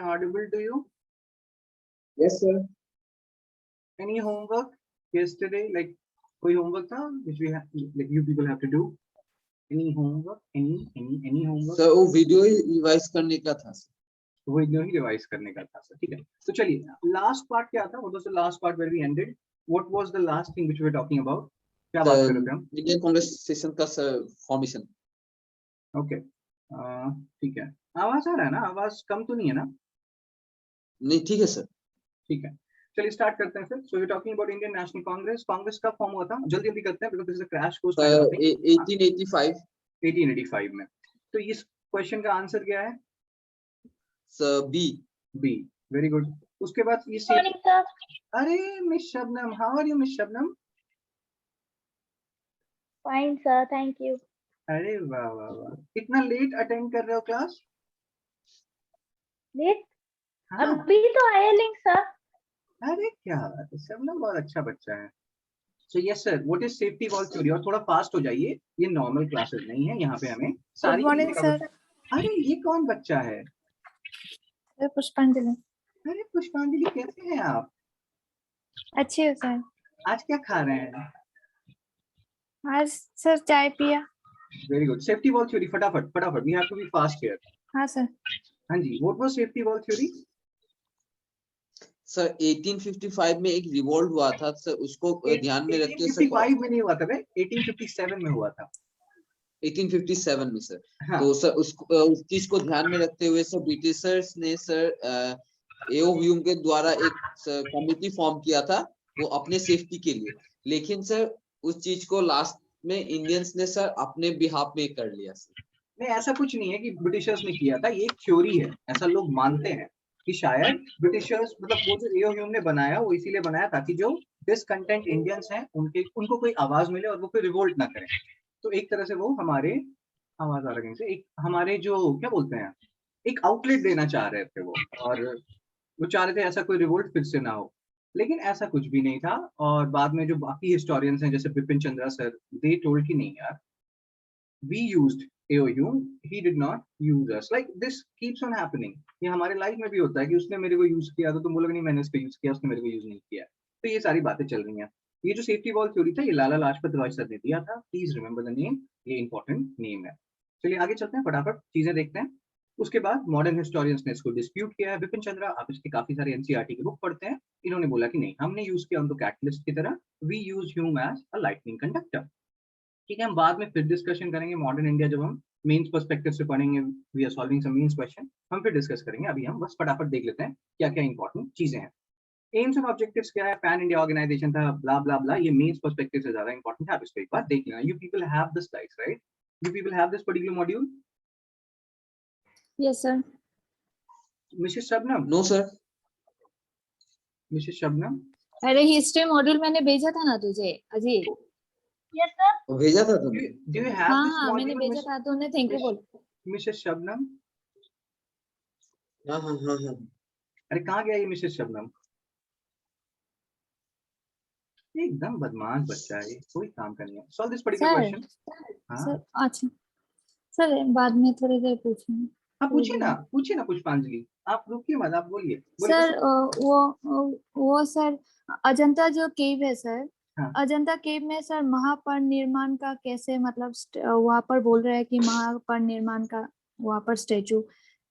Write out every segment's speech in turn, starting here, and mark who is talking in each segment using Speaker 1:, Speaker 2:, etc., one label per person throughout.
Speaker 1: audible to you?
Speaker 2: Yes, sir.
Speaker 1: Any homework yesterday? Like, कोई homework था which we have, like you people have to do? Any homework? Any homework?
Speaker 2: Sir, वो video revise करने का था sir.
Speaker 1: वो ignore ही revise करने का था सर. ठीक है, तो चलिए लास्ट पार्ट क्या था? What was the last part where we ended? What was the last thing which we were talking about? क्या बात कर रहे थे हम?
Speaker 2: इंडियन कांग्रेस सेशन का सर फॉर्मेशन.
Speaker 1: ओके, ठीक है. आवाज आ रहा है ना? आवाज कम तो नहीं है ना?
Speaker 2: नहीं, ठीक है सर.
Speaker 1: ठीक है, चलिए स्टार्ट करते हैं फिर. So you talking about Indian national Congress. Congress कब फॉर्म हुआ था? जल्दी जल्दी करते हैं because this is a crash course.
Speaker 2: 1885.
Speaker 1: 1885 में. तो इस क्वेश्चन का आंसर क्या है?
Speaker 2: Sir B.
Speaker 1: B. Very good. उसके बाद ये अरे miss Shabnam, how are you miss Shabnam?
Speaker 3: Fine sir, thank you.
Speaker 1: अरे वाह वाह वाह, इतना लेट अटेंड कर रहे हो क्लास?
Speaker 3: लेट?
Speaker 1: हाँ.
Speaker 3: अभी तो आया लिंक सर.
Speaker 1: अरे क्या बात है, शबनम बहुत अच्छा बच्चा है. So yes sir, what is safety wall theory? और थोड़ा फास्ट हो जाइए, ये नॉर्मल क्लासेस नहीं है, यहाँ पे हमें सारी.
Speaker 4: Good morning sir.
Speaker 1: अरे ये कौन बच्चा है?
Speaker 4: पुष्पांजलि.
Speaker 1: अरे पुष्पांजलि, कैसे हैं आप?
Speaker 4: अच्छे हो सर.
Speaker 1: आज क्या खा रहे हैं?
Speaker 4: आज सर चाय पिया.
Speaker 1: Very good. Safety wall theory, फटाफट फटाफट, we have to be fast here.
Speaker 4: हाँ सर.
Speaker 1: हाँ जी, what was safety wall theory?
Speaker 2: Sir 1855 में एक रिवोल्ट हुआ था सर, उसको ध्यान में रखते हुए.
Speaker 1: 1855 में नहीं हुआ था बे, 1857 में हुआ था.
Speaker 2: 1857 में सर.
Speaker 1: हाँ.
Speaker 2: तो सर उस चीज को ध्यान में रखते हुए सर ब्रिटिशर्स ने सर एओ ह्यूम के द्वारा एक कमिटी फॉर्म किया था वो अपने सेफ्टी के लिए. लेकिन सर उस चीज को लास्ट में इंडियंस ने सर अपने बिहाफ में कर लिया सर.
Speaker 1: नहीं, ऐसा कुछ नहीं है कि ब्रिटिशर्स ने किया था, ये एक थ्योरी है. ऐसा लोग मानते हैं कि शायद ब्रिटिशर्स, मतलब वो जो एओ ह्यूम ने बनाया वो इसीलिए बनाया ताकि जो डिसकंटेंट इंडियंस हैं उनको कोई आवाज मिले और वो कोई रिवोल्ट ना करें. तो एक तरह से वो हमारे, आवाज आ रही है, एक हमारे जो क्या बोलते हैं, एक आउटलेट देना चाह रहे थे वो, और वो चाह रहे थे ऐसा कोई रिवोल्ट फिर से ना हो. लेकिन ऐसा कुछ भी नहीं था. और बाद में जो बाकी हिस्टोरियंस हैं जैसे Bipin Chandra sir, they told कि नहीं यार, we used AO Hume, he did not use us. Like this keeps on happening. ये हमारे लाइफ में भी होता है कि उसने मेरे को यूज किया तो तुम बोलोगे नहीं मैंने उसको यूज किया, उसने मेरे को यूज नहीं किया. तो ये सारी बातें चल रही हैं. ये जो सेफ्टी वॉल थ्योरी था ये लाला लाजपत राय सर ने दिया था. प्लीज रिमेंबर द नेम, ये इंपॉर्टेंट नेम है. चलिए आगे चलते हैं, फटाफट चीजें देखते हैं. उसके बाद मॉडर्न हिस्टोरियंस ने इसको डिस्प्यूट किया है. विपिन चंद्रा, आप इसके काफी सारे एनसीईआरटी की बुक पढ़ते हैं, इन्होंने बोला कि नहीं, हमने यूज किया उनको कैटलिस्ट की तरह, we use Hume as a lightning conductor. ठीक है, हम बाद में फिर डिस्कशन करेंगे मॉडर्न इंडिया, जब हम मेंस पर्सपेक्टिव से पढ़ेंगे, we are solving some mains question, हम फिर डिस्कस करेंगे. अभी हम बस फटाफट देख लेते हैं क्या क्या इंपॉर्टेंट चीजें हैं. एम्स एंड ऑब्जेक्टिव्स क्या है? पैन इंडिया ऑर्गेनाइजेशन था, ब्ला ब्ला ब्ला. ये मेंस पर्सपेक्टिव से ज्यादा इंपॉर्टेंट है, आप इसको एक बार देख लेना. You people have the slides, right? You people have this particular module?
Speaker 4: Yes sir.
Speaker 1: Mrs Shabnam?
Speaker 2: No sir.
Speaker 1: Mrs Shabnam,
Speaker 4: अरे हिस्ट्री मॉड्यूल मैंने भेजा था ना तुझे अजीत.
Speaker 3: Yes sir.
Speaker 2: भेजा था तुमने?
Speaker 1: डू यू हैव
Speaker 4: हाँ
Speaker 1: दिस
Speaker 4: हाँ मैंने
Speaker 1: मॉड्यूल?
Speaker 4: भेजा था, तूने थैंक यू बोल.
Speaker 1: मिसेस शबनम,
Speaker 2: हाँ हाँ हाँ हाँ.
Speaker 1: अरे कहाँ गया ये मिसेस शबनम? एकदम बदमाश बच्चा है ये, कोई काम का नहीं है. Solve this particular
Speaker 4: sir.
Speaker 1: Question. हाँ
Speaker 4: सर अच्छा सर, बाद में थोड़ी देर पूछूंगी.
Speaker 1: हाँ, पूछिए ना पुष्पांजलि, आप रुकिए मत, आप बोलिए.
Speaker 4: सर वो सर अजंता जो केव है सर,
Speaker 1: हाँ.
Speaker 4: अजंता केव में सर महापरिनिर्वाण का कैसे, मतलब वहां पर बोल रहे हैं कि महापरिनिर्वाण का वहां पर स्टेचू,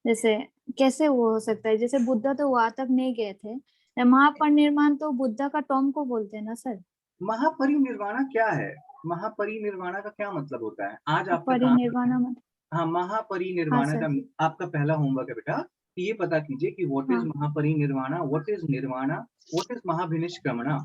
Speaker 4: जैसे कैसे वो हो सकता है? जैसे बुद्धा तो वहां तक नहीं गए थे, महापरिनिर्वाण तो बुद्धा का टॉम को बोलते हैं ना सर.
Speaker 1: महापरिनिर्वाणा क्या है? महापरिनिर्वाणा का क्या मतलब होता है? आज आपका
Speaker 4: परिनिर्वाण मतलब,
Speaker 1: हाँ, महापरिनिर्वाणा
Speaker 4: हाँ,
Speaker 1: का आपका पहला होमवर्क है बेटा. ये पता कीजिए कि व्हाट इज
Speaker 4: हाँ.
Speaker 1: Mahaparinirvana, what is nirvana, what is Mahabhinishkramana.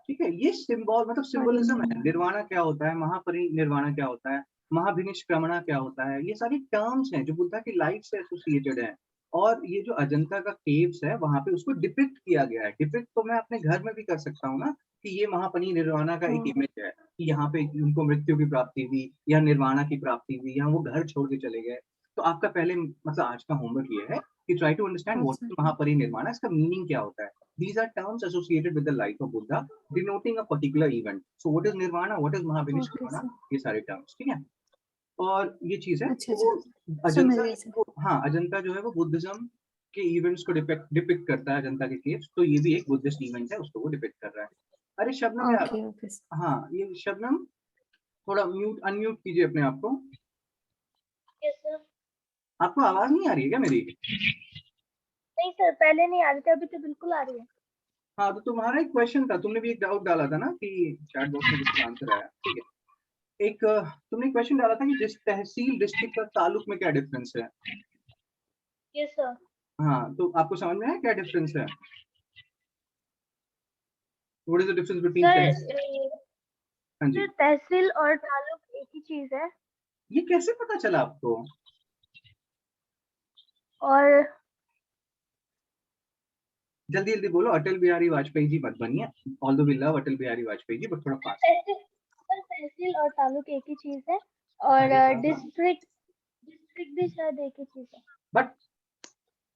Speaker 1: ठीक है, ये सिंबल, मतलब सिंबलिज्म है. निर्वाणा क्या होता है, महापरिनिर्वाणा क्या होता है, महाभिनिष्क्रमणा क्या होता है, ये सारी टर्म्स हैं जो बुद्धा की लाइफ से एसोसिएटेड है. और ये जो अजंता का केव्स है वहां पे उसको डिपिक्ट किया गया है. डिपिक्ट तो मैं अपने घर में भी कर सकता हूँ ना, कि ये महापरिनिर्वाणा का एक इमेज है कि यहाँ पे उनको मृत्यु की प्राप्ति हुई या निर्वाणा की प्राप्ति हुई, या वो घर छोड़ के चले गए. तो आपका पहले, मतलब आज का होमवर्क ये है कि try to understand what is Mahaparinirvana, इसका मीनिंग क्या होता है. These are terms associated with the life of Buddha, denoting a particular event. So what is nirvana, what is महाभिनिष्क्रमणा, ये सारे terms. ठीक है, और ये चीज है.
Speaker 4: अच्छा,
Speaker 1: तो वो
Speaker 4: समझ गए
Speaker 1: अजंता, हाँ, अजंता जो है वो बुद्धिज्म के इवेंट्स को डिपिक्ट करता है, जनता के केव्स, तो ये भी एक बुद्धिस्ट इवेंट है, उसको वो डिपिक्ट कर रहा है। अरे शबनम यार,
Speaker 4: ओके ओके
Speaker 1: हाँ ये शबनम थोड़ा म्यूट अनम्यूट कीजिए अपने आप को।
Speaker 3: Yes sir.
Speaker 1: आपको आवाज नहीं आ रही है क्या मेरी?
Speaker 3: नहीं सर, पहले नहीं आ रही थी, अभी तो बिल्कुल आ रही है।
Speaker 1: हाँ तो तुम्हारा एक क्वेश्चन था, तुमने भी एक डाउट डाला था ना कि चैट बॉक्स में जिसका आंसर आया, ठीक है। एक तुमने क्वेश्चन डाला था कि तहसील डिस्ट्रिक्ट और तालुक में क्या डिफरेंस है।
Speaker 3: Yes sir.
Speaker 1: हाँ तो आपको समझ में आया क्या डिफरेंस है? What is the difference between
Speaker 3: sir
Speaker 1: हाँ जी,
Speaker 3: तहसील और तालुक एक ही चीज है।
Speaker 1: ये कैसे पता चला आपको?
Speaker 3: और
Speaker 1: जल्दी जल्दी बोलो। अटल बिहारी वाजपेयी जी मत बनिए, although we love Atal Bihari Vajpayee ji, but थोड़ा फास्ट।
Speaker 3: तहसील और तालुक एक ही चीज है, और
Speaker 1: अरे वाह।
Speaker 3: डिस्ट्रिक्ट डिस्ट्रिक्ट भी शायद एक ही चीज है।
Speaker 1: बट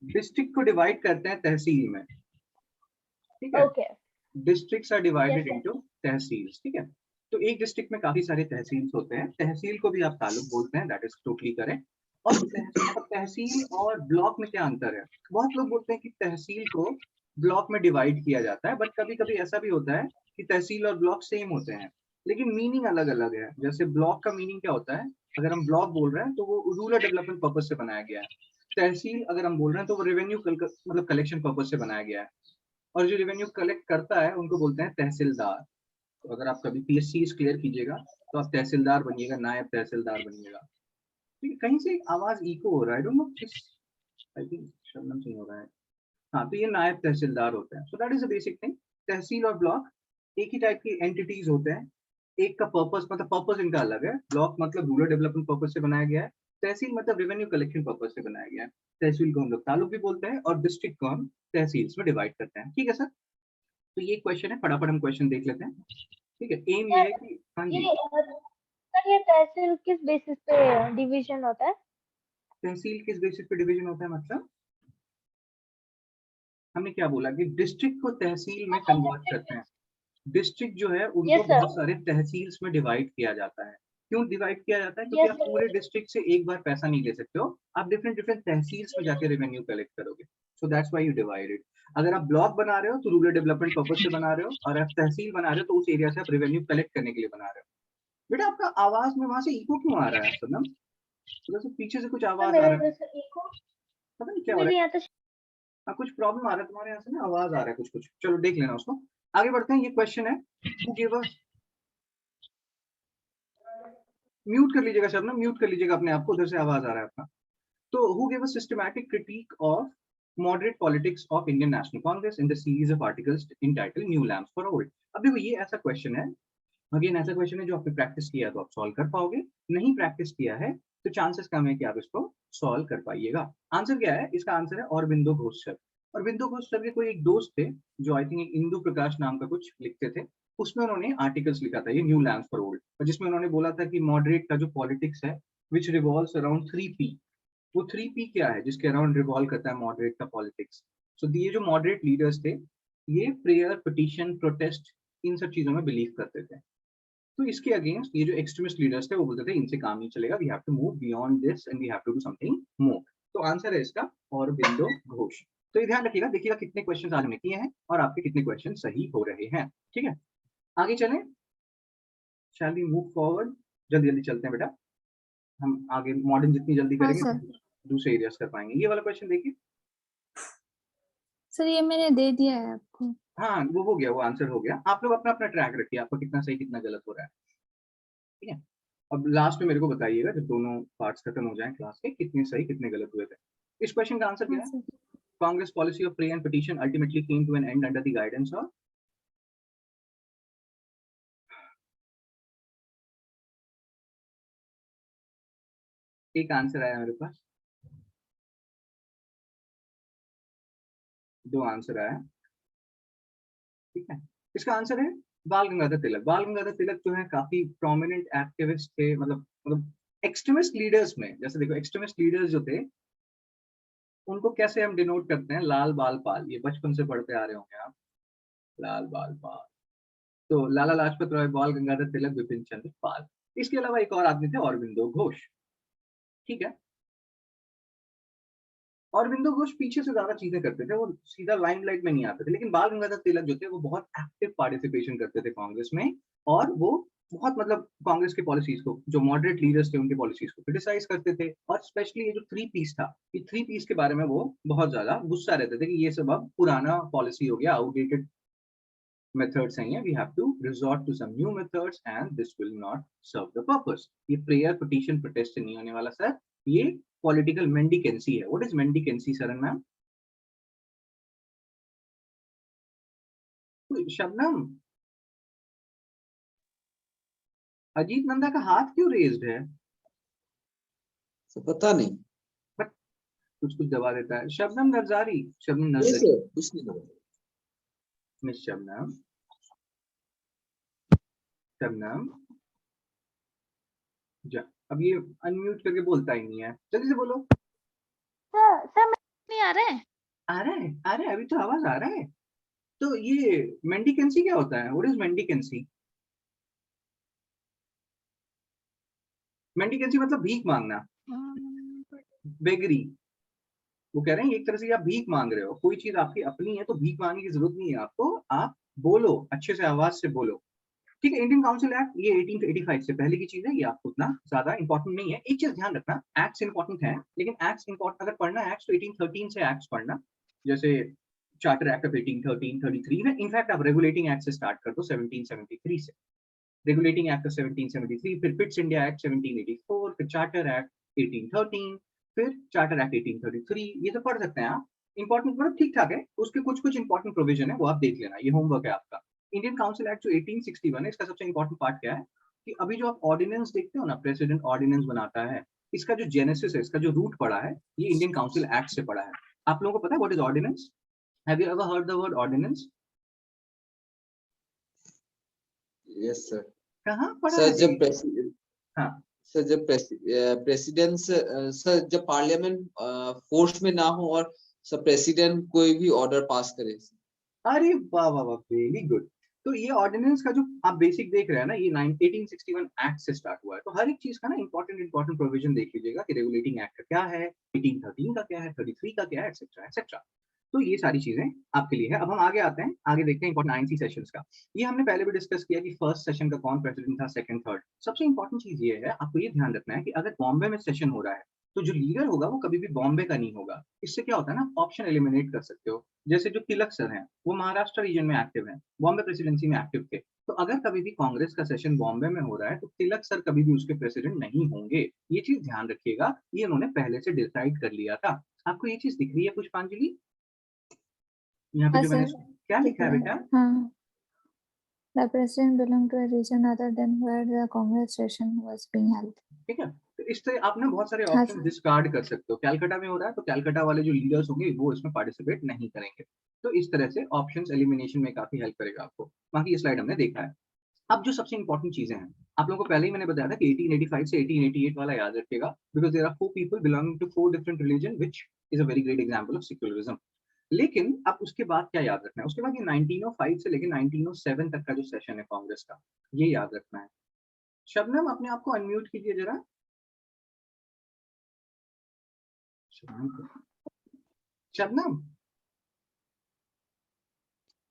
Speaker 1: डिस्ट्रिक्ट को डिवाइड करते हैं तहसील में, ठीक है।
Speaker 3: Okay.
Speaker 1: Districts are divided
Speaker 3: Yes, sir.
Speaker 1: Into tehsils, ठीक है। तो एक डिस्ट्रिक्ट में काफी सारे तहसील्स होते हैं, तहसील को भी आप तालुक बोलते हैं, दैट इज टोटली करेक्ट। और तहसील और ब्लॉक में क्या अंतर है? बहुत लोग बोलते हैं कि तहसील को ब्लॉक में डिवाइड किया जाता है, बट कभी कभी ऐसा भी होता है कि तहसील और ब्लॉक सेम होते हैं, लेकिन मीनिंग अलग अलग है। जैसे ब्लॉक का मीनिंग क्या होता है, अगर हम ब्लॉक बोल रहे हैं तो वो रूरल डेवलपमेंट पर्पज से बनाया गया है। तहसील अगर हम बोल रहे हैं तो वो रेवेन्यू मतलब कलेक्शन पर्पज से बनाया गया है, और जो रेवेन्यू कलेक्ट करता है उनको बोलते हैं तहसीलदार। तो अगर आप कभी पीएससी क्लियर कीजिएगा तो आप तहसीलदार बनिएगा, नायब तहसीलदार बनिएगा। ठीक है, कहीं से आवाज इको हो रहा है, आई डोंट नो किस, आई थिंक शबनम से हो रहा है। हाँ तो ये नायब तहसीलदार होते हैं। So that is a basic thing. Tehsil और ब्लॉक एक ही टाइप की एंटिटीज होते हैं, एक का पर्पस मतलब पर्पस इनका अलग है। ब्लॉक मतलब रूरल डेवलपमेंट पर्पस से बनाया गया है, तहसील मतलब रेवेन्यू कलेक्शन पर्पस से बनाया गया है। तहसील को हम लोग तालुक भी बोलते हैं और डिस्ट्रिक्ट को हम तहसील में डिवाइड करते हैं, ठीक है सर। तो ये क्वेश्चन है, फटाफट हम क्वेश्चन देख लेते हैं, ठीक है। एम ये है कि हाँ
Speaker 3: ये
Speaker 1: जी,
Speaker 3: सर ये तहसील किस बेसिस पे डिवीजन होता है?
Speaker 1: तहसील किस बेसिस पे डिवीजन होता है मतलब हमने क्या बोला कि डिस्ट्रिक्ट को तहसील में कन्वर्ट करते हैं। डिस्ट्रिक्ट जो है उनको
Speaker 3: यस सर।
Speaker 1: बहुत सारे तहसील्स में डिवाइड किया जाता है। क्यों डिवाइड किया जाता है? क्योंकि
Speaker 3: यस
Speaker 1: आप
Speaker 3: सर।
Speaker 1: पूरे डिस्ट्रिक्ट से एक बार पैसा नहीं ले सकते हो, आप डिफरेंट डिफरेंट तहसील्स में जाके रेवेन्यू कलेक्ट करोगे। So that's why you divide it. अगर आप ब्लॉक बना रहे हो तो रूरल डेवलपमेंट पर्पज से बना रहे हो, और आप तहसील बना रहे हो तो उस एरिया से आप रेवेन्यू कलेक्ट करने के लिए बना रहे हो। बेटा आपका आवाज में वहां से इको क्यों आ रहा है सनम? थोड़ा सा पीछे से कुछ आवाज आ
Speaker 3: मेरे
Speaker 1: रहा है,
Speaker 3: इधर से इको,
Speaker 1: पता नहीं क्या हो रहा
Speaker 3: मेरे
Speaker 1: है।
Speaker 3: यहाँ तो
Speaker 1: हाँ कुछ प्रॉब्लम आ रहा है तुम्हारे यहाँ से ना, आवाज आ रहा है कुछ कुछ। चलो देख लेना उसको, आगे बढ़ते हैं। ये क्वेश्चन है, हु गिव अस, म्यूट कर लीजिएगा शबनम, म्यूट कर लीजिएगा अपने आप को, उधर से आवाज आ रहा है आपका। तो who give a systematic critic of moderate politics of Indian national Congress in the series of articles entitled new lamps for old. अब देखो ये ऐसा क्वेश्चन है, अगेन ऐसा क्वेश्चन है जो आपने प्रैक्टिस किया तो आप सॉल्व कर पाओगे, नहीं प्रैक्टिस किया है तो चांसेस कम है कि आप इसको सॉल्व कर पाइएगा। आंसर क्या है? इसका आंसर है औरबिंदो घोष सर। औरबिंदो घोष सर के कोई एक दोस्त थे जो आई थिंक इंदु प्रकाश नाम का कुछ लिखते थे, उसमें उन्होंने आर्टिकल्स लिखा था ये न्यू लैम्प्स फॉर ओल्ड, और जिसमें उन्होंने बोला था कि मॉडरेट का जो पॉलिटिक्स है विच रिवॉल्व्स अराउंड 3P। वो 3P क्या है जिसके अराउंड रिवॉल्व करता है मॉडरेट का पॉलिटिक्स? सो ये जो मॉडरेट लीडर्स थे ये प्रेयर, पिटिशन, प्रोटेस्ट, इन सब चीजों में बिलीव करते थे। तो इसके अगेंस्ट ये जो एक्सट्रीमिस्ट लीडर्स थे वो बोलते थे इनसे काम नहीं चलेगा, we have to move beyond this and we have to do something more. तो आंसर है इसका औरबिंदो घोष। तो ये ध्यान रखिएगा, देखिएगा कितने क्वेश्चन आज हमने किए हैं और आपके कितने क्वेश्चन सही हो रहे हैं, ठीक है। आगे चलें, शैल वी मूव फॉरवर्ड, जल्दी जल्दी चलते हैं बेटा। हम आगे मॉडर्न जितनी जल्दी
Speaker 4: हाँ
Speaker 1: करेंगे
Speaker 4: सर।
Speaker 1: दूसरे एरियाज कर पाएंगे। ये वाला क्वेश्चन देखिए,
Speaker 4: सर ये मैंने दे दिया है आपको।
Speaker 1: हाँ वो हो गया, वो आंसर हो गया। आप लोग अपना अपना ट्रैक रखिए, आपका कितना सही कितना गलत हो रहा है, ठीक है। अब लास्ट में मेरे को बताइएगा जब दोनों पार्ट्स खत्म हो जाएं क्लास के, कितने सही कितने गलत हुए थे। इस क्वेश्चन का आंसर क्या
Speaker 4: हाँ
Speaker 1: है?
Speaker 4: Sir.
Speaker 1: Congress policy of pray and petition ultimately came to an end under the guidance of, एक आंसर आया मेरे पास, दो आंसर आया, ठीक है। इसका आंसर है बाल गंगाधर तिलक। बाल गंगाधर तिलक जो है काफी प्रोमिनेंट एक्टिविस्ट थे, मतलब एक्सट्रीमिस्ट लीडर्स में। जैसे देखो एक्सट्रीमिस्ट लीडर्स जो थे उनको कैसे हम डिनोट करते हैं, लाल बाल पाल, ये बचपन से पढ़ते आ रहे होंगे आप, लाल बाल पाल। तो लाला लाजपत राय, बाल गंगाधर तिलक, विपिन चंद्र पाल। इसके अलावा एक और आदमी थे, औरबिंदो घोष, ठीक है। अरविंदो घोष पीछे से ज्यादा चीजें करते थे, वो सीधा लाइमलाइट में नहीं आते थे, लेकिन बाल गंगाधर तिलक जो थे वो बहुत एक्टिव पार्टिसिपेशन करते थे कांग्रेस में, और वो बहुत मतलब कांग्रेस के पॉलिसीज को, जो मॉडरेट लीडर्स थे उनके पॉलिसीज को क्रिटिसाइज करते थे। और स्पेशली ये जो 3 पीस था, ये 3 पीस के बारे में वो बहुत ज्यादा गुस्सा रहते थे कि ये सब अब पुराना पॉलिसी हो गया, आउटडेटेड methods हैं, we have to resort to some new methods and this will not serve the purpose। ये prayer petition protest नहीं होने वाला सर, ये political mendicancy है। What is mendicancy sir ma'am? Shabnam, Ajit Nanda का हाथ क्यों रेज्ड है?
Speaker 2: तो पता नहीं।
Speaker 1: बट कुछ कुछ दबा देता है। शबनम नरजारी, शबनम
Speaker 2: नहीं
Speaker 1: नरजारी,
Speaker 2: सर, कुछ नहीं हुआ।
Speaker 1: मिस शबनम, शबनम जा, अब ये अनम्यूट करके बोलता ही नहीं है, जल्दी से बोलो।
Speaker 3: सर नहीं आ रहा है।
Speaker 1: आ रहा है, आ रहा है, अभी तो आवाज आ रहा है। तो ये मेंडिकेंसी क्या होता है? What is मेंडिकेंसी? मेंडिकेंसी मतलब भीख मांगना, बेगरी। वो कह रहे हैं एक तरह से आप भीख मांग रहे हो, कोई चीज आपकी अपनी है तो भीख मांगने की जरूरत नहीं है आपको, आप बोलो, अच्छे से आवाज से बोलो। ठीक है, इंडियन काउंसिल एक्ट ये 1885 से पहले की चीज है, ये आपको उतना ज्यादा इंपॉर्टेंट नहीं है। एक चीज ध्यान रखना, एक्ट्स इंपॉर्टेंट है, लेकिन एक्ट्स इंपॉर्टेंट अगर पढ़ना है एक्ट्स तो 1813 से एक्ट्स पढ़ना, जैसे चार्टर एक्ट ऑफ 1813, 33 में। इनफैक्ट आप रेगुलेटिंग एक्ट से स्टार्ट कर दो 1773 से, रेगुलेटिंग एक्ट ऑफ 1773, फिर पिट्स इंडिया एक्ट 1784, फिर चार्टर एक्ट 1813, फिर चार्टर एक्ट 1833, ये तो पढ़ सकते हैं आप। इंपॉर्टेंट मतलब ठीक ठाक है, उसके कुछ कुछ इंपॉर्टेंट प्रोविजन है, वो आप देख लेना, ये होमवर्क है आपका। इंडियन काउंसिल एक्ट जो 1861 है, इसका सबसे इंपॉर्टेंट पार्ट क्या है कि अभी जो आप ऑर्डिनेंस देखते हो ना, प्रेसिडेंट ऑर्डिनेंस बनाता है, इसका जो जेनेसिस है, इसका जो रूट पड़ा है, ये इंडियन काउंसिल एक्ट से पड़ा है। आप लोगों को पता है what is ordinance? Have you ever heard the word ordinance?
Speaker 2: Yes sir.
Speaker 1: कहाँ पढ़ा
Speaker 2: सर
Speaker 1: है
Speaker 2: जब
Speaker 1: ये? हाँ
Speaker 2: सर जब प्रेसिडेंट सर जब पार्लियामेंट फोर्स में ना हो और सर प्रेसिडेंट कोई भी ऑर्डर पास करे।
Speaker 1: अरे वाह वाह वाह, वेरी गुड। तो ये ऑर्डिनेंस का जो आप बेसिक देख रहे हैं ना, ये 1861 एक्ट से स्टार्ट हुआ है। तो हर एक चीज का ना इंपॉर्टेंट प्रोविजन देख लीजिएगा कि रेगुलेटिंग एक्ट का क्या है, 1813 का क्या है, 33 का क्या है, एक्सेट्रा एक्सेट्रा। तो ये सारी चीजें आपके लिए है। अब हम आगे आते हैं, आगे देखते हैं इंपॉर्टेंट INC सेशंस का। ये हमने पहले भी डिस्कस किया कि फर्स्ट सेशन का कौन प्रेसिडेंट था, सेकंड, थर्ड। सबसे इंपॉर्टेंट चीज ये है, आपको ये ध्यान रखना है कि अगर बॉम्बे में सेशन हो रहा है तो जो लीडर होगा वो कभी भी बॉम्बे का नहीं होगा। इससे क्या होता है ना, ऑप्शन एलिमिनेट कर सकते हो। जैसे जो तिलक सर हैं, वो महाराष्ट्र रीजन में एक्टिव हैं, बॉम्बे प्रेसिडेंसी में एक्टिव थे। तो अगर कभी भी कांग्रेस का सेशन बॉम्बे में हो रहा है तो तिलक सर कभी भी उसके प्रेसिडेंट नहीं होंगे। ये चीज ध्यान रखिएगा, ये उन्होंने पहले से डिसाइड कर लिया था। आपको ये चीज दिख रही है पुष्पांजलि? यहाँ पे
Speaker 4: हाँ
Speaker 1: जो मैंने
Speaker 4: सर,
Speaker 1: क्या
Speaker 4: दिख
Speaker 1: लिखा है
Speaker 4: रहा
Speaker 1: बेटा?
Speaker 4: है। हाँ, the president belonged to a region other than where the Congress session was being held।
Speaker 1: ठीक है, तो इससे आप ना बहुत सारे
Speaker 4: हाँ
Speaker 1: ऑप्शन
Speaker 4: सर।
Speaker 1: डिस्कार्ड कर सकते हो। कैलकाटा में हो रहा है तो कैलकाटा वाले जो लीडर्स होंगे वो इसमें पार्टिसिपेट नहीं करेंगे। तो इस तरह से ऑप्शंस एलिमिनेशन में काफी हेल्प करेगा आपको। बाकी ये स्लाइड हमने देखा है। अब जो सबसे इंपॉर्टेंट चीजें हैं, आप लोगों को पहले ही मैंने बताया था कि 1885 से 1888 वाला याद रखिएगा, because there are 4 people belonging to 4 different religion which is a very great example of secularism. लेकिन अब उसके बाद क्या याद रखना है? उसके बाद ये 1905 से लेकर 1907 तक का जो सेशन है कांग्रेस का, ये याद रखना है। शबनम अपने आप को अनम्यूट कीजिए जरा। Shabnam,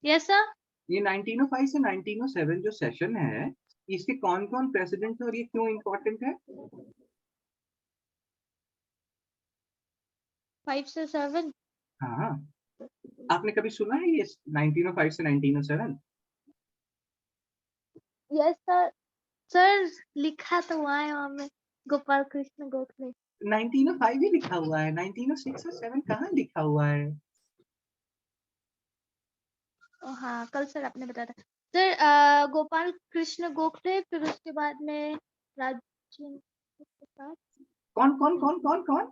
Speaker 3: yes sir.
Speaker 1: ये 1905 से 1907 जो सेशन है, इसके कौन कौन प्रेसिडेंट है और ये क्यों इंपॉर्टेंट है?
Speaker 3: 5 से 7।
Speaker 1: हाँ, आपने कभी सुना है ये 1905 से 1907?
Speaker 3: Yes sir. सर लिखा तो हुआ है वहाँ में, गोपाल कृष्ण गोखले।
Speaker 1: 1905 ही लिखा हुआ है, 1906 और 7 कहाँ लिखा हुआ है?
Speaker 3: हाँ, कल सर आपने बताया था सर। गोपाल कृष्ण गोखले, फिर उसके बाद में राजेंद्र प्रसाद।
Speaker 1: कौन कौन कौन कौन कौन?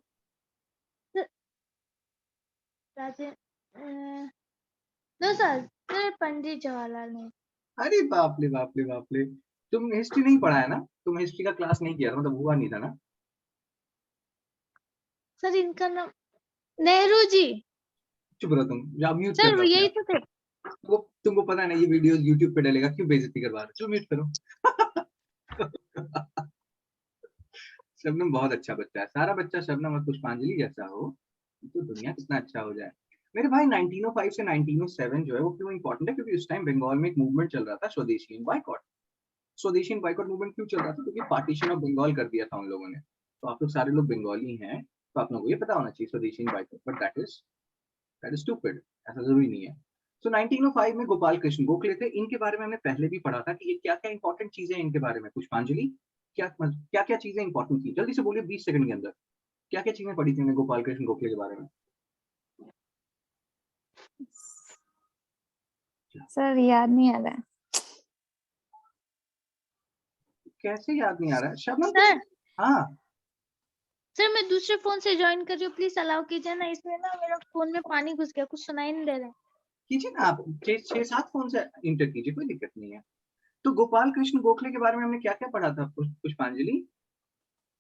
Speaker 3: No sir, sir Pandit Jawaharlal Nehru.
Speaker 1: अरे बाप रे बाप रे बाप रे, तुम हिस्ट्री नहीं पढ़ा है ना? तुम हिस्ट्री का क्लास नहीं किया था, मतलब हुआ नहीं था ना?
Speaker 3: सर इनका नाम नेहरू जी।
Speaker 1: चुप रहो तुम, या म्यूट कर
Speaker 3: सर
Speaker 1: लो अपने
Speaker 3: यही
Speaker 1: आप।
Speaker 3: तो थे।
Speaker 1: तुमको पता है ना ये वीडियोस यूट्यूब पे डलेगा, क्यों बेइज्जती करवा रहे हो? चलो म्यूट करो। शबनम बहुत अच्छा बच्चा है, सारा बच्चा शबनम और पुष्पांजलि जैसा हो तो दुनिया कितना अच्छा हो जाए मेरे भाई। 1905 से 1907 जो है वो क्यों इंपॉर्टेंट है, क्योंकि उस टाइम बंगाल में एक मूवमेंट चल रहा था, स्वदेशी बॉयकॉट। स्वदेशी बॉयकॉट मूवमेंट क्यों चल रहा था, क्योंकि पार्टीशन ऑफ बंगाल कर दिया था उन लोगों ने। तो आप लोग सारे लोग बंगाली हैं, तो आप लोगों को ये पता होना चाहिए स्वदेशी boycott, but that is stupid, ऐसा जरूरी नहीं है। सो 1905 में गोपाल कृष्ण गोखले थे, इनके बारे में हमने पहले भी पढ़ा था कि ये क्या क्या इंपॉर्टेंट चीजें हैं इनके बारे में। पुष्पांजलि, क्या क्या क्या चीजें इंपॉर्टेंट थी, जल्दी से बोलिए 20 सेकंड के अंदर, क्या क्या चीजें पढ़ी थी हमने गोपाल कृष्ण गोखले के बारे में।
Speaker 4: सर याद नहीं आ रहा है।
Speaker 1: कैसे याद नहीं आ रहा है शबनम?
Speaker 3: सर
Speaker 1: हाँ
Speaker 3: सर मैं दूसरे फोन से ज्वाइन कर रही हूँ, प्लीज अलाउ कीजिए ना, इसमें ना मेरा फोन में पानी घुस गया, कुछ सुनाई नहीं दे रहा है।
Speaker 1: कीजिए ना आप, 6-7 फोन से इंटर कीजिए, कोई दिक्कत नहीं है। तो गोपाल कृष्ण गोखले के बारे में हमने क्या क्या पढ़ा था पुष्पांजलि,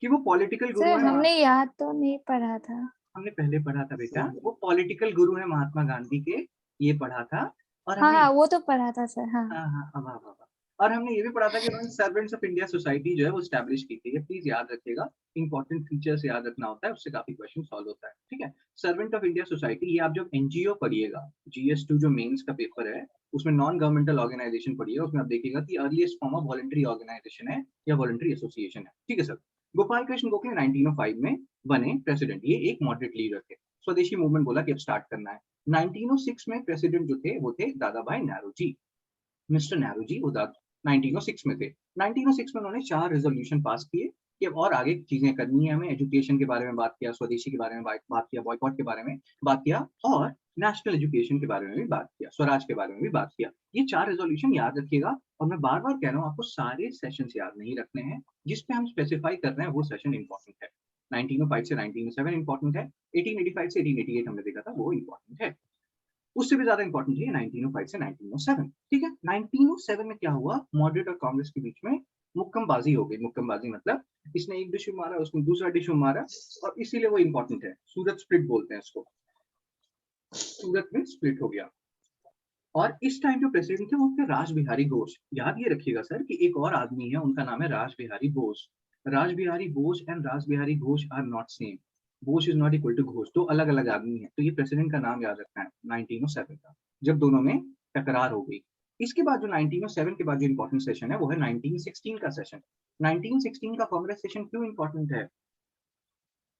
Speaker 1: कि वो पॉलिटिकल गुरु
Speaker 4: सर
Speaker 1: है।
Speaker 4: हमने याद तो नहीं पढ़ा था।
Speaker 1: हमने पहले पढ़ा था बेटा, वो पॉलिटिकल गुरु है महात्मा गांधी के, ये पढ़ा था। और
Speaker 4: हाँ
Speaker 1: हमने
Speaker 4: हाँ वो तो पढ़ा था सर। हाँ
Speaker 1: हाँ हाँ अब हाँ, हाँ। और हमने ये भी पढ़ा था कि उन्होंने सर्वेंट्स ऑफ इंडिया सोसाइटी जो है वो स्टैब्लिश की थी। ये प्लीज याद रखिएगा, इंपॉर्टेंट फीचर्स याद रखना होता है, उससे काफी क्वेश्चन सॉल्व होता है। ठीक है, सर्वेंट ऑफ इंडिया सोसाइटी, ये आप जब एनजीओ पढ़िएगा, GS2 जो मेंस का पेपर है उसमें नॉन गवर्नमेंटल ऑर्गेनाइजेशन पढ़िएगा, उसमें आप देखिएगा कि earliest form of voluntary organisation है या वॉलंटरी एसोसिएशन है। ठीक है सर। गोपाल कृष्ण गोखले 1905 में बने प्रेसिडेंट, ये एक मॉडरेट लीडर थे। स्वदेशी मूवमेंट बोला कि अब स्टार्ट करना है। 1906 में प्रेसिडेंट जो थे वो थे दादा भाई नारोजी, मिस्टर नेहरू वो 1906 में थे। 1906 में उन्होंने 4 रेजोल्यूशन पास किए कि अब और आगे चीजें करनी है हमें। एजुकेशन के बारे में बात किया, स्वदेशी के बारे में बात किया, बॉयकॉट के बारे में बात किया, और नेशनल एजुकेशन के बारे में भी बात किया, स्वराज के बारे में भी बात किया। ये 4 रेजोल्यूशन याद रखिएगा। और मैं बार बार कह रहा हूँ आपको सारे सेशन याद नहीं रखने हैं, जिसपे हम स्पेसिफाई कर रहे हैं वो सेशन इंपॉर्टेंट है। 1905 से 1907 इंपॉर्टेंट है, 1885 से 1888 हमने देखा था वो इंपॉर्टेंट है। उससे भी ज्यादा इंपॉर्टेंट है 1905 से 1907। ठीक है, 1907 में क्या हुआ, मॉडरेट और कांग्रेस के बीच में मुक्कमबाजी हो गई। मुक्कमबाजी मतलब इसने एक डिश मारा, उसने दूसरा डिश मारा, और इसीलिए वो इंपॉर्टेंट है। सूरत स्प्लिट बोलते हैं इसको, सूरत में स्प्लिट हो गया। और इस टाइम जो प्रेसिडेंट थे वो थे राज बिहारी घोष। याद ये रखिएगा सर कि एक और आदमी है, उनका नाम है Raj Bihari Bose. Raj Bihari Bose and Raj Bihari Ghosh are not same, Bose is not equal to Ghosh, दो अलग अलग आदमी है। तो ये प्रेसिडेंट का नाम याद रखना है 1907 का, जब दोनों में टकरार हो गई। इसके बाद जो 1907 के बाद जो इंपॉर्टेंट सेशन है वो है 1916 का सेशन। 1916 का कांग्रेस सेशन क्यों इंपॉर्टेंट है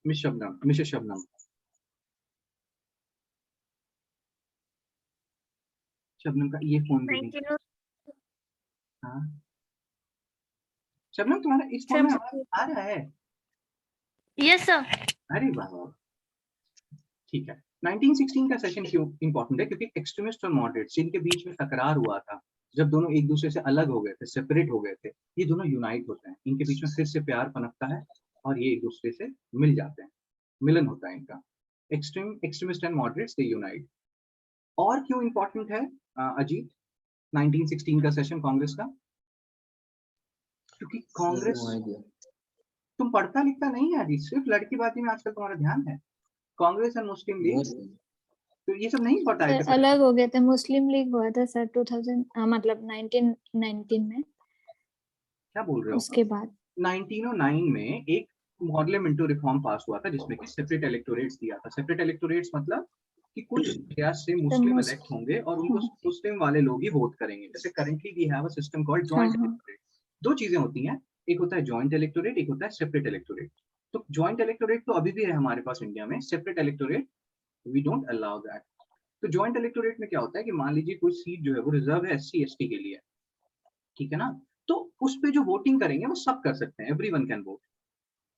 Speaker 1: मिसेस शबनम? शबनम का ये फोन दे दीजिए।
Speaker 3: 19
Speaker 1: हाँ शबनम, तुम्हारा इस फोन में आवाज आ रहा है?
Speaker 3: Yes sir.
Speaker 1: अरे वाह वाह, ठीक है। 1916 का सेशन क्यों इंपॉर्टेंट है, क्योंकि एक्सट्रीमिस्ट और मॉडरेट्स जिनके बीच में तकरार हुआ था, जब दोनों एक दूसरे से अलग हो गए थे, सेपरेट हो गए थे, ये दोनों यूनाइट होते हैं, इनके बीच में फिर से प्यार पनपता है और ये एक दूसरे से मिल जाते हैं, मिलन होता है इनका। Extremist and moderates they unite. और क्यों इंपॉर्टेंट है अजीत 1916 का सेशन कांग्रेस का? क्योंकि कांग्रेस,
Speaker 2: No idea.
Speaker 1: तुम पढ़ता लिखता नहीं है अजीत, सिर्फ लड़कीबाजी में आजकल तुम्हारा ध्यान है। Congress and Muslim league,
Speaker 2: No.
Speaker 1: तो ये सब नहीं पता है
Speaker 4: सर
Speaker 1: क्या?
Speaker 4: अलग हो गए थे। मुस्लिम लीग हुआ था सर 2000 मतलब 1919 में।
Speaker 1: क्या बोल रहे हो?
Speaker 4: उसके बाद
Speaker 1: 1909 में एक पार्लियामेंट्री रिफॉर्म पास हुआ था जिसमें कि सेपरेट इलेक्टोरेट्स दिया था। सेपरेट इलेक्टोरेट्स मतलब कि कुछ एरिया से
Speaker 4: तो
Speaker 1: मुस्लिम इलेक्ट होंगे और उनको
Speaker 4: हाँ
Speaker 1: मुस्लिम वाले लोग ही वोट करेंगे। जैसे currently we have a system called
Speaker 4: हाँ
Speaker 1: जॉइंट
Speaker 4: हाँ
Speaker 1: इलेक्टोरेट। दो चीजें होती हैं, एक होता है जॉइंट इलेक्टोरेट, एक होता है सेपरेट इलेक्टोरेट। तो जॉइंट इलेक्टोरेट तो अभी भी है हमारे पास इंडिया में, separate electorate we don't allow that. तो जॉइंट इलेक्टोरेट में क्या होता है कि मान लीजिए कोई सीट जो है वो रिजर्व है SC ST के लिए, ठीक है ना, तो उस पे जो वोटिंग करेंगे वो सब कर सकते हैं, everyone can vote.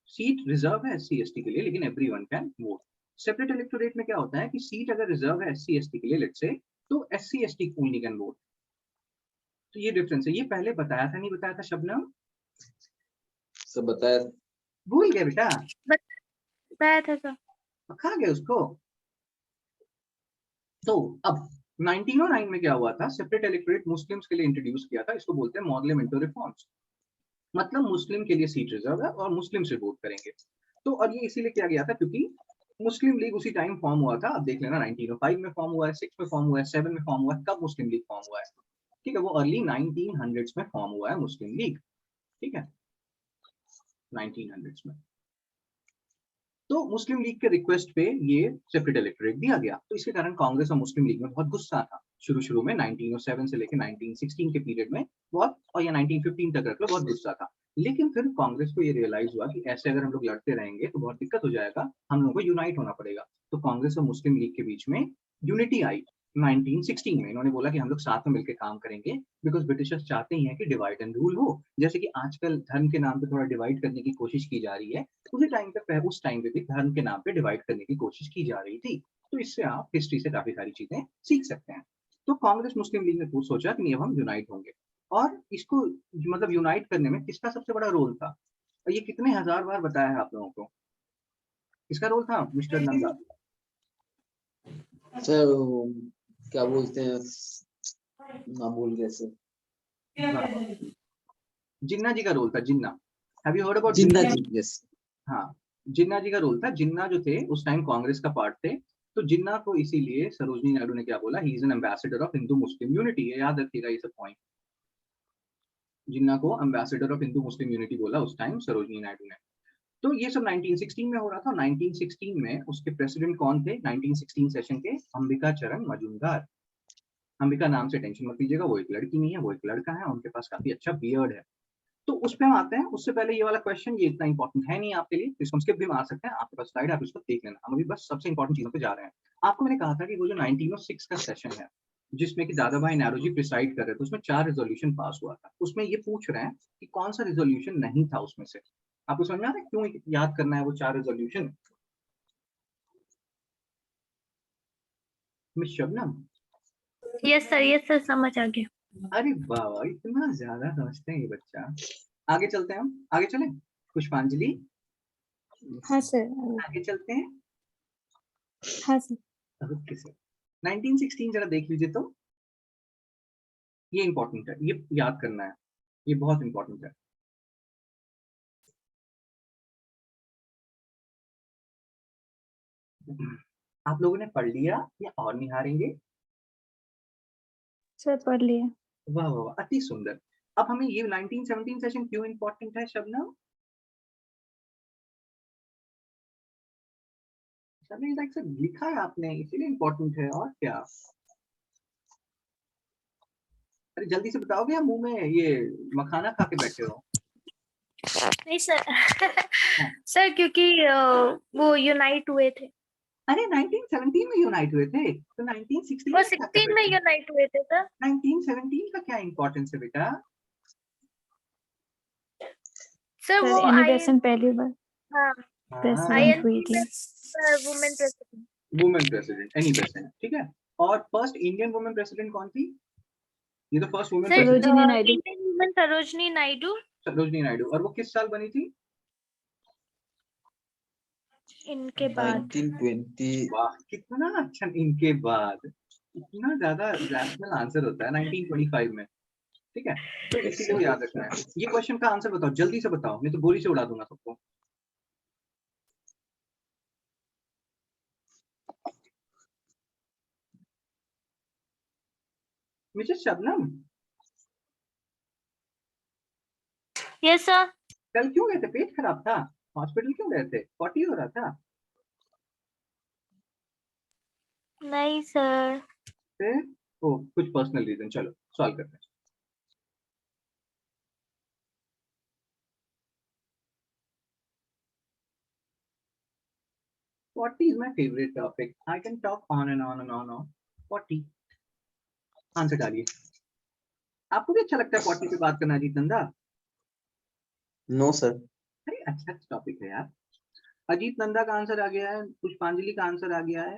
Speaker 1: Seat reserve है SC ST के लिए लेकिन everyone can vote. Separate electorate में क्या होता है कि सीट अगर रिजर्व है SC ST के लिए लेट्स से, तो SC ST only can vote. तो ये डिफरेंस है। ये पहले बताया था नहीं बताया था शबनम?
Speaker 2: सब बताया।
Speaker 1: भूल गए बेटा?
Speaker 3: बताया था सर।
Speaker 1: खा गए उसको। तो अब 1909 में क्या हुआ था, सेपरेट इलेक्टोरेट मुस्लिम्स के लिए इंट्रोड्यूस किया था, इसको बोलते हैं पार्लियामेंट्री रिफॉर्म्स। मतलब मुस्लिम के लिए सीट रिजर्व है और मुस्लिम से वोट करेंगे। तो और ये इसीलिए किया गया था क्योंकि मुस्लिम लीग उसी टाइम फॉर्म हुआ था। आप देख लेना 1905 में फॉर्म हुआ है, 6 में फॉर्म हुआ है, 7 में फॉर्म हुआ है। कब मुस्लिम लीग फॉर्म हुआ है? ठीक है, वो अर्ली 1900s में फॉर्म हुआ है मुस्लिम लीग। ठीक है, 1900s में। तो मुस्लिम लीग के रिक्वेस्ट पे ये सेपरेट इलेक्टोरेट दिया गया। तो इसके कारण कांग्रेस और मुस्लिम लीग में बहुत गुस्सा था शुरू में 1907 से लेकर 1916 के पीरियड में बहुत, और या 1915 तक रख लो, बहुत गुस्सा था। लेकिन फिर कांग्रेस को ये रियलाइज हुआ कि ऐसे अगर हम लोग लड़ते रहेंगे तो बहुत दिक्कत हो जाएगा, हम लोगों को यूनाइट होना पड़ेगा। तो कांग्रेस और मुस्लिम लीग के बीच में यूनिटी आई 1916 में। इन्होंने बोला कि हम लोग साथ में मिलकर काम करेंगे, बिकॉज ब्रिटिशर्स चाहते ही हैं कि डिवाइड एंड रूल हो। जैसे कि आजकल धर्म के नाम पे थोड़ा डिवाइड करने की कोशिश की जा रही है, उस टाइम पे भी धर्म के नाम पे डिवाइड करने की कोशिश की जा रही थी। तो इससे आप हिस्ट्री से काफी सारी चीजें सीख सकते हैं। तो कांग्रेस मुस्लिम लीग ने सोचा कि नहीं, अब हम यूनाइट होंगे। और इसको मतलब यूनाइट करने में किसका सबसे बड़ा रोल था, और ये कितने हजार बार बताया है आप लोगों को, किसका रोल था मिस्टर नंदा?
Speaker 2: सर क्या बोलते हैं, ना भूल गए सर।
Speaker 1: जिन्ना जी का रोल था, Jinnah. Have you heard about
Speaker 2: Jinnah ji, yes.
Speaker 1: हाँ, जिन्ना जी का रोल था। जिन्ना जो थे उस टाइम कांग्रेस का पार्ट थे। तो जिन्ना को इसीलिए सरोजनी नायडू ने क्या बोला, he is an ambassador of Hindu Muslim unity. याद रखिएगा ये सब पॉइंट। जिन्ना को ambassador of Hindu Muslim unity बोला उस टाइम सरोजनी नायडू ने। तो ये सब 1916 में हो रहा था। 1916 में उसके प्रेसिडेंट कौन थे 1916 सेशन के? अंबिका चरण मजूमदार। अंबिका नाम से टेंशन मत लीजिएगा, वो एक लड़की नहीं है, वो एक लड़का है। उनके पास काफी अच्छा बियर्ड है। तो उस पे हम आते हैं। उससे पहले ये वाला क्वेश्चन, ये इतना इंपॉर्टेंट है नहीं आपके लिए, इसको स्किप भी मार सकते हैं, आपके पास स्लाइड, आप इसको देख लेना। हम अभी बस सबसे इंपॉर्टेंट चीजों पे जा रहे हैं। आपको मैंने कहा था कि वो जो 1906 का सेशन है, जिसमें कि दादा भाई नौरोजी प्रिसाइड कर रहे थे, उसमें 4 रेजोल्यूशन पास हुआ था। उसमें ये पूछ रहे हैं कि कौन सा रेजोल्यूशन नहीं था उसमें से। आपको समझ में आ रहा है क्यों याद करना है वो 4 resolution? Miss Shabnam?
Speaker 3: Yes sir समझ आ गया।
Speaker 1: अरे वाह, इतना ज्यादा समझते हैं ये बच्चा। आगे चलते हैं, हम आगे चलें। पुष्पांजलि,
Speaker 4: हाँ सर।
Speaker 1: आगे चलते हैं।
Speaker 4: हाँ सर।
Speaker 1: ओके सर, 1916 जरा देख लीजिए। तो ये इंपॉर्टेंट है, ये याद करना है, ये बहुत इंपॉर्टेंट है। आप लोगों ने पढ़ लिया या और निहारेंगे?
Speaker 4: सर पढ़ लिया।
Speaker 1: वाह वाह वाह, अति सुंदर। अब हमें ये 1917 सेशन क्यों इंपॉर्टेंट है शबनम? शबनम लाइक सर लिखा है आपने, इसीलिए इंपॉर्टेंट है, और क्या? अरे जल्दी से बताओगे या मुंह में ये मखाना खा के बैठे हो?
Speaker 3: नहीं सर
Speaker 1: हाँ।
Speaker 3: सर क्योंकि वो यूनाइट हुए थे।
Speaker 1: अरे 1917 में यूनाइट हुए थे, तो 1916
Speaker 3: वो
Speaker 1: में क्या कर
Speaker 3: 16 में
Speaker 1: रहे थे?
Speaker 3: यूनाइट हुए थे सर।
Speaker 1: 1917 का क्या इंपॉर्टेंस है बेटा?
Speaker 3: सर
Speaker 4: सर
Speaker 3: वो
Speaker 4: एनिवर्सरी पहली बार
Speaker 3: हाँ
Speaker 4: प्रेसिडेंट हुई
Speaker 3: INC
Speaker 4: थी।
Speaker 3: में women president.
Speaker 1: Women president, any president, ठीक है। और फर्स्ट इंडियन वुमेन प्रेसिडेंट कौन थी? ये तो first women
Speaker 3: sir
Speaker 1: president
Speaker 4: Sarojini Naidu.
Speaker 3: Indian women Sarojini Naidu
Speaker 1: Sarojini Naidu. और वो किस साल बनी थी?
Speaker 3: इनके बाद।
Speaker 2: 1920।
Speaker 1: वाह, कितना अच्छा, इनके बाद। इतना ज्यादा रैशनल आंसर होता है 1925 में, ठीक है। तो इसीलिए वो याद रखना है। ये क्वेश्चन का आंसर बताओ, जल्दी से बताओ, नहीं तो गोली से उड़ा दूंगा सबको। Mrs Shabnam,
Speaker 3: yes sir.
Speaker 1: कल क्यों गए थे? पेट खराब था? हॉस्पिटल क्यों गए थे? पॉटी हो रहा था?
Speaker 3: नहीं सर।
Speaker 1: फिर ओ कुछ पर्सनल रीजन, चलो सॉल्व करते हैं। Potty is my favorite topic. I can talk on and on and on. Potty. Answer डालिए। आपको भी अच्छा लगता है पॉटी पे बात करना अजीत नंदा?
Speaker 2: No sir.
Speaker 1: अरे अच्छा टॉपिक है यार। अजीत नंदा का आंसर आ गया है, पुष्पांजलि का आंसर आ गया है,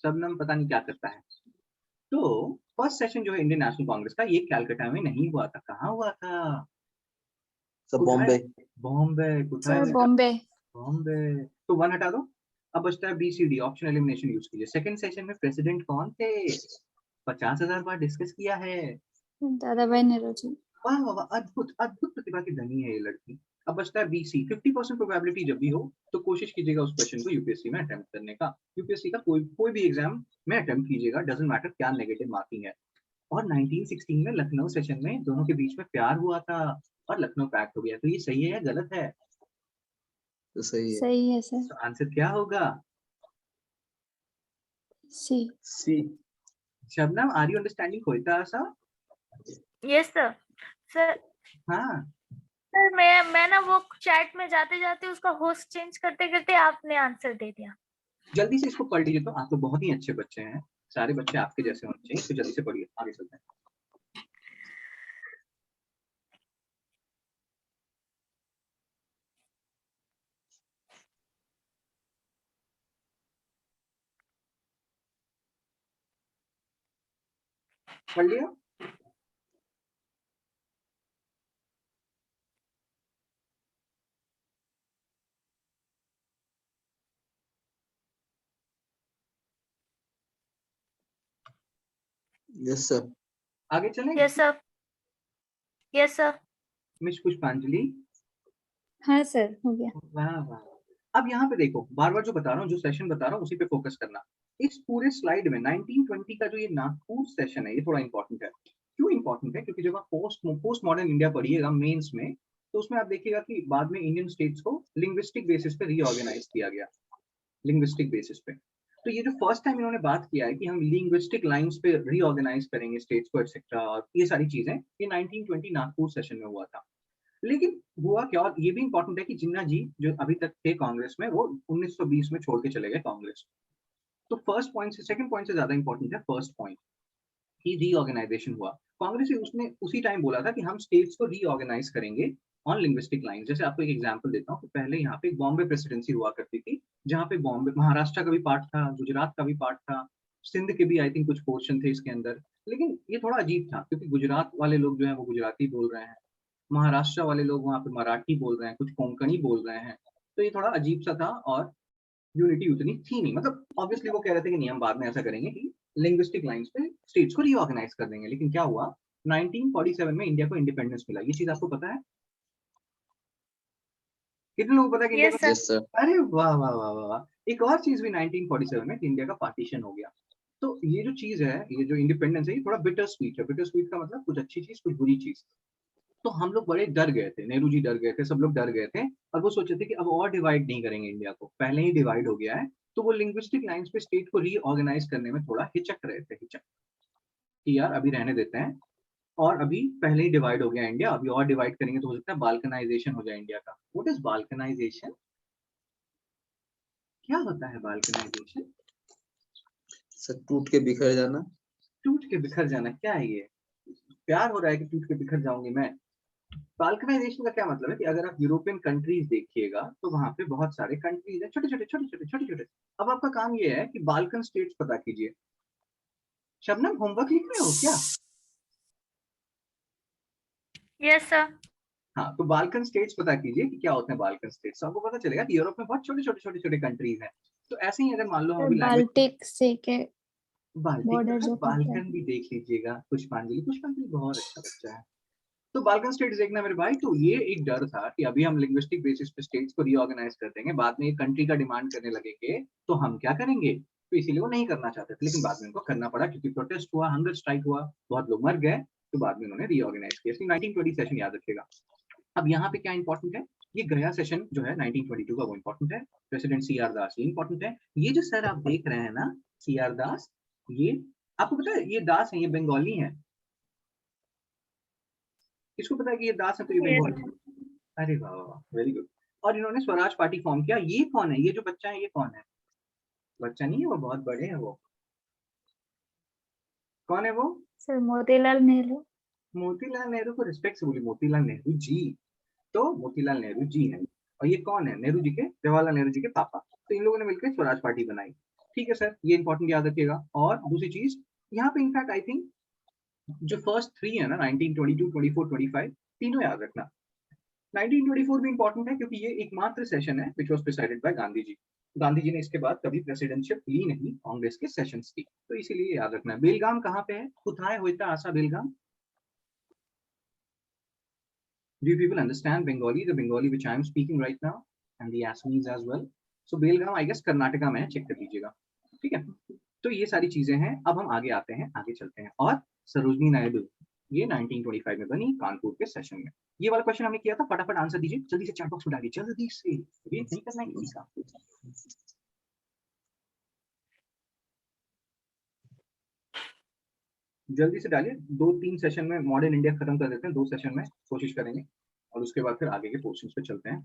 Speaker 1: शबनम पता नहीं क्या करता है। तो फर्स्ट सेशन जो है इंडियन नेशनल कांग्रेस का, ये कलकत्ता में नहीं हुआ था। कहाँ हुआ था?
Speaker 2: सर बॉम्बे।
Speaker 1: बॉम्बे। कुठाय
Speaker 4: सर
Speaker 1: में।
Speaker 4: बॉम्बे।
Speaker 1: बॉम्बे। तो 1 हटा दो। अब बचता है BCD, ऑप्शन एलिमिनेशन यूज कीजिए। सेकंड सेशन में प्रेसिडेंट कौन थे? 50,000 बार डिस्कस किया है।
Speaker 4: दादा भाई नौरोजी।
Speaker 1: वाह वाह वाह, अद्भुत अद्भुत प्रतिभा की धनी है ये लड़की। अब बचता है BC। 50% प्रोबेबिलिटी जब भी हो तो कोशिश कीजिएगा उस क्वेश्चन को यूपीएससी में अटेम्प्ट करने का। यूपीएससी का कोई भी एग्जाम में अटेम्प्ट कीजिएगा, डजंट मैटर क्या नेगेटिव मार्किंग है। और 1916 में लखनऊ सेशन में दोनों के बीच में प्यार हुआ था और लखनऊ पैक्ट हो गया। तो ये सही है या गलत है?
Speaker 2: तो सही है।
Speaker 4: सही है सर।
Speaker 1: तो आंसर क्या होगा?
Speaker 4: C.
Speaker 2: C.
Speaker 1: Shabnam, are you understanding कोयता आशा?
Speaker 3: Yes sir. सर
Speaker 1: हाँ,
Speaker 3: सर मैं ना वो चैट में जाते जाते उसका होस्ट चेंज करते करते आपने आंसर दे दिया।
Speaker 1: जल्दी से इसको पढ़ लीजिए। तो आप तो बहुत ही अच्छे बच्चे हैं, सारे बच्चे आपके जैसे होने चाहिए, तो जल्दी से पढ़िए, आगे चलते हैं। पढ़ लिया?
Speaker 2: Yes sir.
Speaker 1: आगे चलें?
Speaker 3: Yes sir. Yes sir.
Speaker 1: Miss पुष्पांजलि।
Speaker 4: हाँ सर, हो गया।
Speaker 1: वाह वाह। अब यहाँ पे देखो, बार बार जो बता रहा हूँ, जो सेशन बता रहा हूँ, उसी पे फोकस करना। इस पूरे स्लाइड में 1920 का जो ये नागपुर सेशन है, ये थोड़ा इंपॉर्टेंट है। क्यों इंपॉर्टेंट है? क्योंकि जब आप पोस्ट मॉडर्न इंडिया पढ़िएगा मेंस में, तो उसमें आप देखिएगा कि बाद में इंडियन स्टेट्स को लिंग्विस्टिक बेसिस पे रीऑर्गेनाइज किया गया, लिंग्विस्टिक बेसिस पे। तो ये जो फर्स्ट टाइम इन्होंने बात किया है कि हम लिंग्विस्टिक लाइंस पे रीऑर्गेनाइज करेंगे स्टेट्स को एटसेट्रा, और ये सारी चीजें, ये 1920 नागपुर सेशन में हुआ था। लेकिन हुआ क्या, और ये भी इंपॉर्टेंट है कि जिन्ना जी जो अभी तक थे कांग्रेस में, वो 1920 में छोड़ के चले गए कांग्रेस। तो फर्स्ट पॉइंट से सेकंड पॉइंट से ज्यादा इंपॉर्टेंट है फर्स्ट पॉइंट, कि रीऑर्गेनाइजेशन हुआ। कांग्रेस उसने उसी टाइम बोला था कि हम स्टेट्स को रीऑर्गेनाइज करेंगे ऑन लिंग्विस्टिक लाइन। जैसे आपको एक एग्जांपल देता हूँ, तो पहले यहाँ पे बॉम्बे प्रेसिडेंसी हुआ करती थी, जहाँ पे बॉम्बे महाराष्ट्र का भी पार्ट था, गुजरात का भी पार्ट था, सिंध के भी आई थिंक कुछ पोर्शन थे इसके अंदर। लेकिन ये थोड़ा अजीब था, क्योंकि गुजरात वाले लोग जो है वो गुजराती बोल रहे हैं, महाराष्ट्र वाले लोग वहाँ पे मराठी बोल रहे हैं, कुछ कोंकणी बोल रहे हैं। तो ये थोड़ा अजीब सा था, और यूनिटी उतनी थी नहीं। मतलब ऑब्वियसली वो कह रहे थे कि नहीं, हम बाद में ऐसा करेंगे कि लिंग्विस्टिक लाइंस पे स्टेट्स को रीऑर्गेनाइज कर देंगे। लेकिन क्या हुआ, 1947 में इंडिया को इंडिपेंडेंस मिला। ये चीज आपको पता है? कितने लोगों को पता है कि इंडिया
Speaker 3: यस
Speaker 1: को?
Speaker 3: सर।
Speaker 2: Yes sir.
Speaker 1: अरे वाह वाह वाह वाह वाह। एक और चीज भी 1947 में, कि इंडिया का पार्टीशन हो गया। तो ये जो चीज है, ये जो इंडिपेंडेंस है, ये थोड़ा बिटर स्वीट है। बिटर स्वीट का मतलब कुछ अच्छी चीज, कुछ बुरी चीज। तो हम लोग बड़े डर गए थे, नेहरू जी डर गए थे, सब लोग डर गए थे, और वो सोचे थे कि अब और डिवाइड नहीं करेंगे इंडिया को, पहले ही डिवाइड हो गया है। तो वो लिंग्विस्टिक लाइंस पे स्टेट को रीऑर्गेनाइज करने में थोड़ा हिचक रहे थे, हिचक, कि यार अभी रहने देते हैं, और अभी पहले ही डिवाइड हो गया इंडिया, अभी और डिवाइड करेंगे तो हो सकता है बाल्कनाइजेशन हो जाए इंडिया का। What is balkanisation? क्या होता है बाल्कनाइजेशन?
Speaker 2: सर टूट के बिखर जाना।
Speaker 1: टूट के बिखर जाना? क्या है ये? प्यार हो रहा है कि टूट के बिखर जाऊंगी मैं? बाल्कनाइजेशन का क्या मतलब है कि अगर आप यूरोपियन कंट्रीज देखिएगा, तो वहां पे बहुत सारे कंट्रीज है, छोटे छोटे छोटे छोटे छोटे छोटे। अब आपका काम ये है कि बाल्कन स्टेट्स पता कीजिए। शबनम, होमवर्क लिख रहे हो क्या?
Speaker 3: Yes sir.
Speaker 1: हाँ, तो बाल्कन स्टेट्स पता कीजिए कि क्या होते हैं बाल्कन स्टेट्स। आपको पता चलेगा कि यूरोप में बहुत छोटे छोटे छोटे छोटे कंट्रीज हैं। तो ऐसे ही अगर मान लो हम
Speaker 4: सर
Speaker 1: अभी लैंग्वेज,
Speaker 4: बाल्टिक से के
Speaker 1: बाल्टिक
Speaker 4: बॉर्डर
Speaker 1: का
Speaker 4: जो पड़ता है।
Speaker 1: बाल्कन भी देख लीजिएगा। पुष्पांजलि, पुष्पांजलि बहुत अच्छा बच्चा है। तो बाल्कन स्टेट्स देखना मेरे भाई। तो ये एक डर था कि अभी हम लिंग्विस्टिक बेसिस पे स्टेट्स को रीऑर्गेनाइज कर देंगे, बाद में एक कंट्री का डिमांड करने लगेंगे, तो हम क्या करेंगे। तो इसीलिए वो नहीं करना चाहते थे, लेकिन बाद में उनको करना पड़ा, क्योंकि प्रोटेस्ट हुआ, हंगर स्ट्राइक हुआ, बहुत लोग मर गए। तो बाद में उन्होंने रीऑर्गेनाइज किया। 1920 सेशन याद रखिएगा। अब यहाँ पे क्या इंपॉर्टेंट है, ये गया सेशन जो है 1922 का, वो इंपॉर्टेंट है। प्रेसिडेंट सी आर दास, ये इंपॉर्टेंट है। ये जो सर आप देख रहे हैं ना, सी आर दास, ये आपको पता है ये दास है, ये बंगाली है। किसको पता है कि ये दास है? तो ये
Speaker 3: यस
Speaker 1: बंगाली है। अरे वाह वाह वाह, वेरी गुड। और इन्होंने स्वराज पार्टी फॉर्म किया। ये कौन है? ये जो बच्चा है, ये कौन है? बच्चा नहीं है वो, बहुत बड़े हैं वो। कौन है वो?
Speaker 4: सर मोतीलाल नेहरू।
Speaker 1: मोतीलाल नेहरू को रिस्पेक्ट से बोली, मोतीलाल नेहरू जी। तो मोतीलाल नेहरू जी हैं। और ये कौन है? नेहरू जी के, जवाहरलाल नेहरू जी के पापा। तो इन लोगों ने मिलकर स्वराज पार्टी बनाई। ठीक है सर, ये इंपॉर्टेंट याद रखिएगा। और दूसरी चीज, यहाँ पे इनफैक्ट आई थिंक जो फर्स्ट थ्री है ना, 1922, 24, 25, तीनों याद रखना। 1924 भी इंपॉर्टेंट है, क्योंकि ये एकमात्र सेशन है which was presided by Gandhi ji. Gandhi ji ने इसके बाद कभी प्रेसिडेंटशिप ली नहीं कांग्रेस के सेशंस की, तो इसीलिए याद रखना है। बेलगाम कहाँ पे है? कुथाय होता आशा बेलगाम? Do you people understand Bengali, the Bengali which I am speaking right now, and the Assamese as well? So Belgaum I guess Karnataka में है, चेक कर लीजिएगा। ठीक है, तो ये सारी चीजें हैं। अब हम आगे आते हैं, आगे चलते हैं। और सरोजनी नायडू, ये 1925 में बनी कानपुर के सेशन में। ये वाला क्वेश्चन हमने किया था, फटाफट आंसर दीजिए, जल्दी से चैट बॉक्स में डालिए, जल्दी से, ये नहीं करना है किसी का। जल्दी से डालिए, 2-3 सेशन में मॉडर्न इंडिया खत्म कर देते हैं, 2 सेशन में कोशिश करेंगे और उसके बाद फिर आगे के पोर्शंस पे चलते हैं।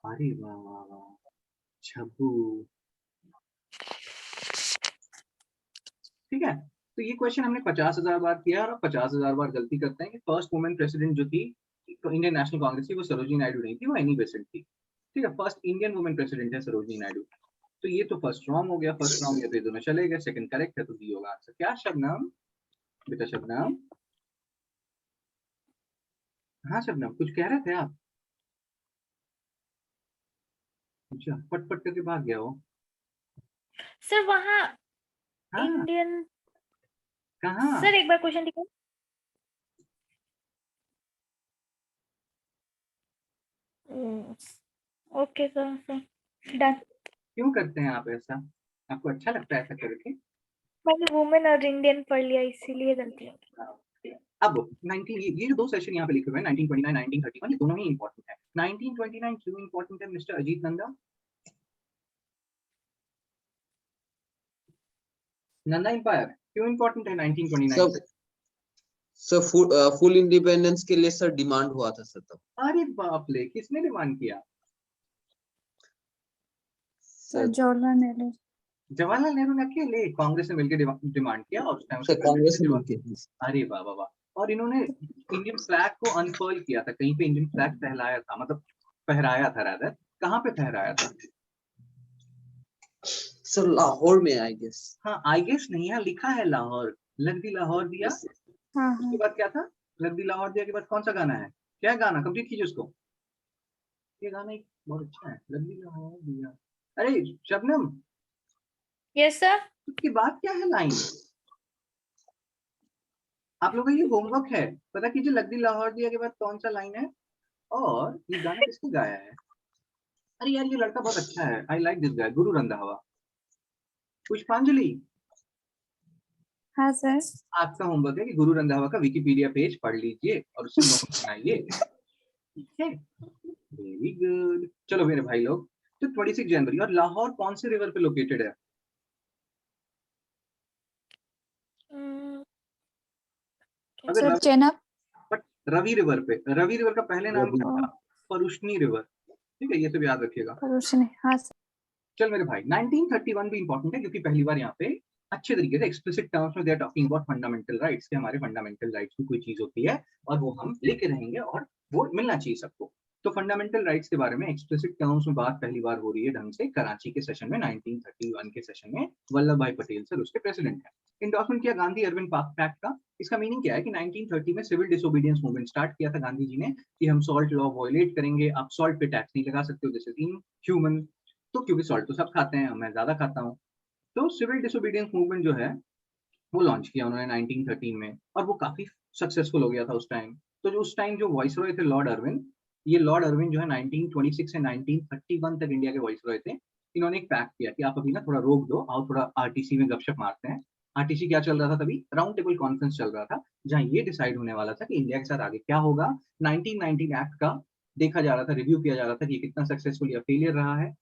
Speaker 1: अरे वाह वाह वाह, छब्बू, ठीक है। तो ये क्वेश्चन हमने 50,000 बार किया और 50,000 बार गलती करते हैं कि फर्स्ट वुमेन प्रेसिडेंट जो थी इंडियन नेशनल कांग्रेस की, वो सरोजिनी नायडू नहीं थी, वो एनी बेसेंट थी, ठीक है। फर्स्ट इंडियन वुमेन प्रेसिडेंट है सरोजिनी नायडू। तो ये तो फर्स्ट रॉन्ग हो गया, फर्स्ट रॉन्ग है तो ये दोनों चले गए, सेकंड करेक्ट है तो डी होगा आंसर। क्या शबनम, बेटा शबनम, हाँ शबनम कुछ कह रहे थे आप? अच्छा, पट पट करके भाग गया हो।
Speaker 3: सर वहाँ
Speaker 1: हाँ
Speaker 3: इंडियन,
Speaker 1: कहाँ?
Speaker 3: सर एक बार क्वेश्चन दिखाओ। Okay sir, done.
Speaker 1: क्यों करते हैं आप ऐसा, आपको अच्छा लगता है ऐसा करके?
Speaker 3: मैंने वुमेन और इंडियन पढ़ लिया इसीलिए गलती हो गई।
Speaker 1: अब 19 ये जो 2 सेशन यहाँ पे लिखे हुए हैं 1929 1931, ये दोनों ही इंपॉर्टेंट है। 1929 क्यों इंपॉर्टेंट है मिस्टर अजीत नंदा? नंदा एम्पायर क्यों इंपॉर्टेंट है 1929?
Speaker 2: सर फुल इंडिपेंडेंस के लिए सर डिमांड हुआ था सर तब।
Speaker 1: अरे बाप रे, किसने डिमांड किया?
Speaker 2: सर
Speaker 1: जवाहरलाल नेहरू ने अकेले, कांग्रेस ने मिलकर डिमांड किया और उस टाइम
Speaker 2: सर कांग्रेस ने मिलके।
Speaker 1: अरे वाह वाह वाह, और इन्होंने इंडियन फ्लैग को अनफर्ल किया था, कहीं पे इंडियन फ्लैग फहराया था, मतलब फहराया था रादर, कहाँ पे फहराया था?
Speaker 2: सर लाहौर में आई गेस।
Speaker 1: हाँ आई गेस नहीं है, लिखा है लाहौर, लगदी लाहौर दिया। उसके बाद क्या था? लगदी लाहौर दिया के बाद कौन सा गाना है, क्या गाना, कंप्लीट कीजिए उसको। ये गाना एक बहुत अच्छा है, लगदी लाहौर दिया। अरे शबनम,
Speaker 3: यस सर।
Speaker 1: उसके बाद क्या है लाइन? आप लोगों का ये होमवर्क है, पता कीजिए लगदी लाहौर दिया के बाद कौन सा लाइन है और ये गाना किसने गाया है। अरे यार ये लड़का बहुत अच्छा है, I like this guy, Guru Randhawa. पुष्पांजलि,
Speaker 4: हाँ सर।
Speaker 1: आपका होमवर्क है कि गुरु रंधावा का विकिपीडिया पेज पढ़ लीजिए और उससे नोट बनाइए, ठीक है। वेरी गुड, चलो मेरे भाई लोग, तो 26 जनवरी, और लाहौर कौन से रिवर पे लोकेटेड है?
Speaker 4: Sir Chenab.
Speaker 1: But Ravi river पे, रवि रिवर का पहले नाम क्या था? परुष्णी रिवर, ठीक है, ये सब याद रखिएगा।
Speaker 4: परुष्णी, हाँ सर।
Speaker 1: चल मेरे भाई 1931 भी इंपॉर्टेंट है क्योंकि पहली बार यहाँ पे अच्छे तरीके से एक्सप्लिसिट टर्म्स में they are talking about fundamental rights, कि हमारे फंडामेंटल राइट्स की कोई चीज होती है और वो हम लेके रहेंगे और वो मिलना चाहिए सबको। तो फंडामेंटल राइट्स के बारे में एक्सप्लिसिट टर्म्स में बात पहली बार हो रही है ढंग से कराची के सेशन में, 1931 के सेशन में। वल्लभ भाई पटेल सर उसके प्रेसिडेंट है। इंडोर्समेंट किया गांधी अर्विन पैक्ट का। इसका मीनिंग क्या है कि 1930 में सिविल डिसोबीडियंस मूवमेंट स्टार्ट किया था गांधी जी ने कि हम सॉल्ट लॉ वॉयलेट करेंगे, आप सॉल्ट पे टैक्स नहीं लगा सकते हो, दिस इज इनह्यूमन। तो क्योंकि सॉल्ट तो सब खाते हैं, मैं ज्यादा खाता हूँ। तो सिविल डिसोबीडियंस मूवमेंट जो है वो लॉन्च किया उन्होंने 1913 में और वो काफी सक्सेसफुल हो गया था उस टाइम। तो जो उस टाइम जो वाइसरॉय थे लॉर्ड अर्विन, ये लॉर्ड अर्विन जो है 1926 से 1931 तक इंडिया के वाइसरॉय थे। इन्होंने एक पैक्ट किया कि आप अभी ना थोड़ा रोक दो, आओ थोड़ा आरटीसी में गपशप मारते हैं। आरटीसी क्या चल रहा था तभी? राउंड टेबल कॉन्फ्रेंस चल रहा था, जहां ये डिसाइड होने वाला था कि इंडिया के साथ आगे क्या होगा। 1919 एक्ट का देखा जा रहा था, रिव्यू किया जा रहा था कि कितना सक्सेसफुल या फेलियर रहा है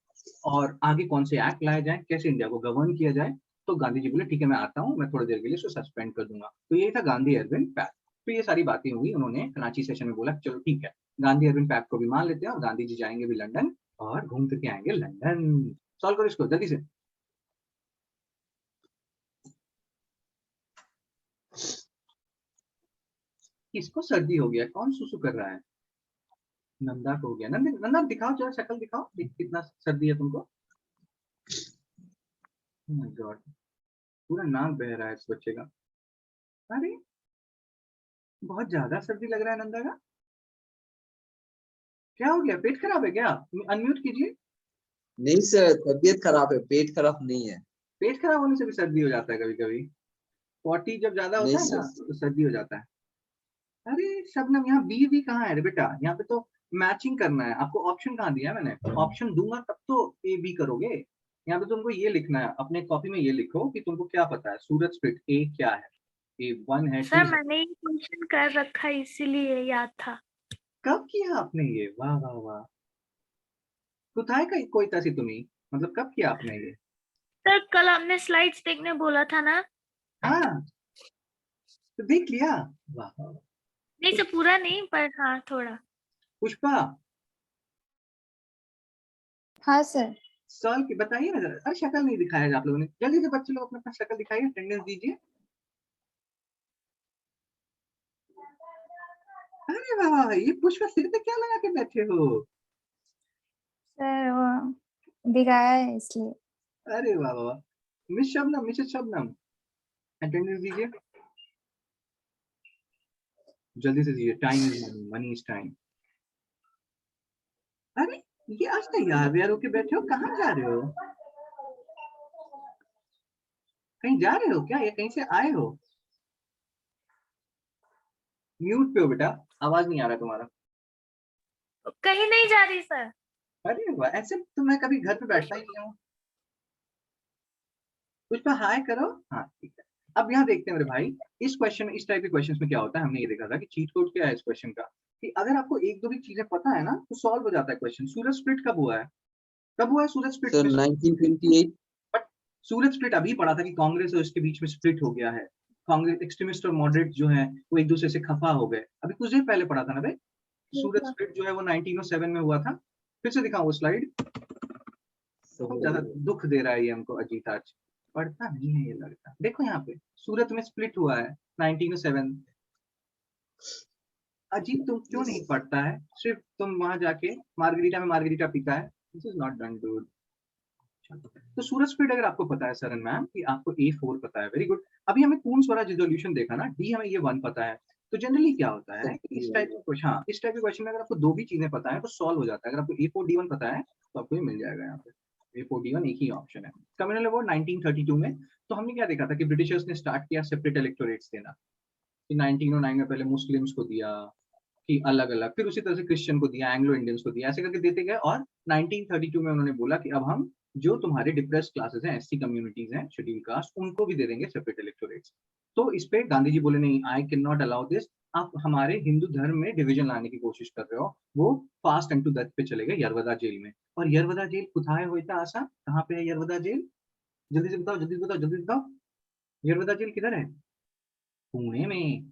Speaker 1: और आगे कौन से एक्ट लाए जाए, कैसे इंडिया को गवर्न किया जाए। तो गांधी जी बोले ठीक है मैं आता हूँ, मैं थोड़ी देर के लिए इसको सस्पेंड कर दूंगा। तो यही था गांधी अर्विन पैक्ट। तो ये सारी बातें हुई, उन्होंने कराची सेशन में बोला चलो ठीक है गांधी अर्विन पैक्ट को भी मान लेते हैं और गांधी जी जाएंगे भी लंदन और घूम फिर के आएंगे लंदन। सॉल्व करो इसको जल्दी से। किसको सर्दी हो गया, कौन सुसु कर रहा है? नंदा को हो गया। नंदा दिखाओ जरा शक्ल दिखाओ, कितना सर्दी है तुमको। Oh my God, पूरा नाक बह रहा है इस बच्चे का। अरे बहुत ज्यादा सर्दी लग रहा है नंदा का, क्या हो गया, पेट खराब है क्या? अनम्यूट कीजिए।
Speaker 2: नहीं सर तबीयत खराब है, पेट खराब नहीं है।
Speaker 1: पेट खराब होने से भी सर्दी हो जाता है कभी कभी, पॉटी जब ज्यादा होता है ना तो सर्दी हो जाता है। अरे शबनम यहाँ बी भी कहाँ है रे बेटा, यहाँ पे तो मैचिंग करना है, आपको ऑप्शन कहाँ दिया है मैंने? ऑप्शन दूंगा तब तो ए बी करोगे। यहाँ पे तुमको ये लिखना है, अपने कॉपी में ये लिखो कि तुमको क्या पता है सूरज स्प्लिट ए क्या है। ये 1 है, 2
Speaker 3: सर
Speaker 1: है।
Speaker 3: मैंने ये क्वेश्चन कर रखा है इसीलिए याद था।
Speaker 1: कब किया आपने ये? वाह वाह वाह, कुताय का कोई तसी तुम्ही, मतलब कब किया आपने ये?
Speaker 3: सर कल आपने स्लाइड्स देखने बोला था ना?
Speaker 1: हाँ, तो देख लिया। वाह वाह वाह।
Speaker 3: नहीं सर पूरा नहीं, पर हाँ थोड़ा।
Speaker 1: पुष्पा,
Speaker 4: हाँ सर।
Speaker 1: सॉल्व की बताइए ना जरा। अरे शक्ल नहीं दिखाया आप लोगों ने, जल्दी से बच्चे लोग अपना अपना शक्ल दिखाइए, अटेंडेंस दीजिए। अरे वाह वाह, ये पुष्पा सिर पे क्या लगा के बैठे हो?
Speaker 4: सर वो दिखाया है इसलिए।
Speaker 1: अरे वाह वाह वाह। Miss Shabnam, Mrs Shabnam, attendance दीजिए, जल्दी से दीजिए, time is money, money is time. अरे ये आज तैयार होके बैठे हो, कहाँ जा रहे हो? कहीं जा रहे हो क्या, या कहीं से आए हो? म्यूट पे हो बेटा, आवाज नहीं आ रहा तुम्हारा।
Speaker 3: कहीं नहीं जा रही सर।
Speaker 1: अरे वाह, ऐसे तो मैं कभी घर पे बैठता ही नहीं हूँ। पुष्पा हाय करो। हाँ ठीक है, अब यहाँ देखते हैं मेरे भाई, इस क्वेश्चन, इस टाइप के क्वेश्चन में क्या होता है, हमने ये देखा था कि चीट कोड क्या है इस क्वेश्चन का, कि अगर आपको एक दो भी चीजें पता है ना तो सॉल्व हो जाता है क्वेश्चन। सूरज स्प्लिट कब हुआ है? कब हुआ है Surat split?
Speaker 2: Sir 1928।
Speaker 1: But Surat split अभी पढ़ा था कि कांग्रेस और इसके बीच में स्प्लिट हो गया है, कांग्रेस एक्सट्रीमिस्ट और मॉडरेट जो है वो एक दूसरे से खफा हो गए, अभी कुछ देर पहले पढ़ा था ना भाई। सूरज स्प्लिट जो है वो 1907 में हुआ था। फिर से दिखाऊं वो स्लाइड, बहुत ज्यादा दुख दे रहा है ये हमको अजीत आज, पढ़ता नहीं है ये लड़का। देखो यहाँ पे सूरत में स्प्लिट हुआ है 1907। अजीत तुम क्यों नहीं पढ़ता है, सिर्फ तुम वहां जाके मार्गरीटा में मार्गरीटा पीता है। This is not done dude. तो सूरज स्प्लिट अगर आपको पता है सरन मैम कि आपको A4 पता है, वेरी गुड। अभी हमें पूर्ण स्वराज रिजोल्यूशन देखा ना, डी हमें ये 1 पता है। तो जनरली क्या होता है इस टाइप के क्वेश्चन, हाँ इस टाइप के क्वेश्चन में अगर आपको दो भी चीजें पता है तो सॉल्व हो जाता है। अगर आपको A4 D1 पता है तो आपको ये मिल जाएगा, यहाँ पे A4 D1 एक ही ऑप्शन है। कम्युनल वॉर 1932 में, तो हमने क्या देखा था कि ब्रिटिशर्स ने स्टार्ट किया सेपरेट इलेक्टोरेट्स देना, कि 1909 में पहले मुस्लिम्स को दिया कि अलग अलग, फिर उसी तरह से क्रिश्चियन को दिया, एंग्लो इंडियंस को दिया, ऐसे करके देते गए। और 1932 में उन्होंने बोला कि अब हम जो तुम्हारे डिप्रेस क्लासेस हैं, एससी कम्युनिटीज हैं, शेड्यूल कास्ट, उनको भी दे देंगे सेपरेट इलेक्टोरेट्स। तो इस पे गांधी जी बोले नहीं, I can not allow this, आप हमारे हिंदू धर्म में डिवीजन लाने की कोशिश कर रहे हो। वो फास्ट एंड टू डेथ पे चले गए यरवदा जेल में। और यरवदा जेल कुथाए हुए था आशा, कहाँ पे है यरवदा जेल? जल्दी से बताओ, जल्दी बताओ, जल्दी बताओ, यरवदा जेल किधर है? पुणे में,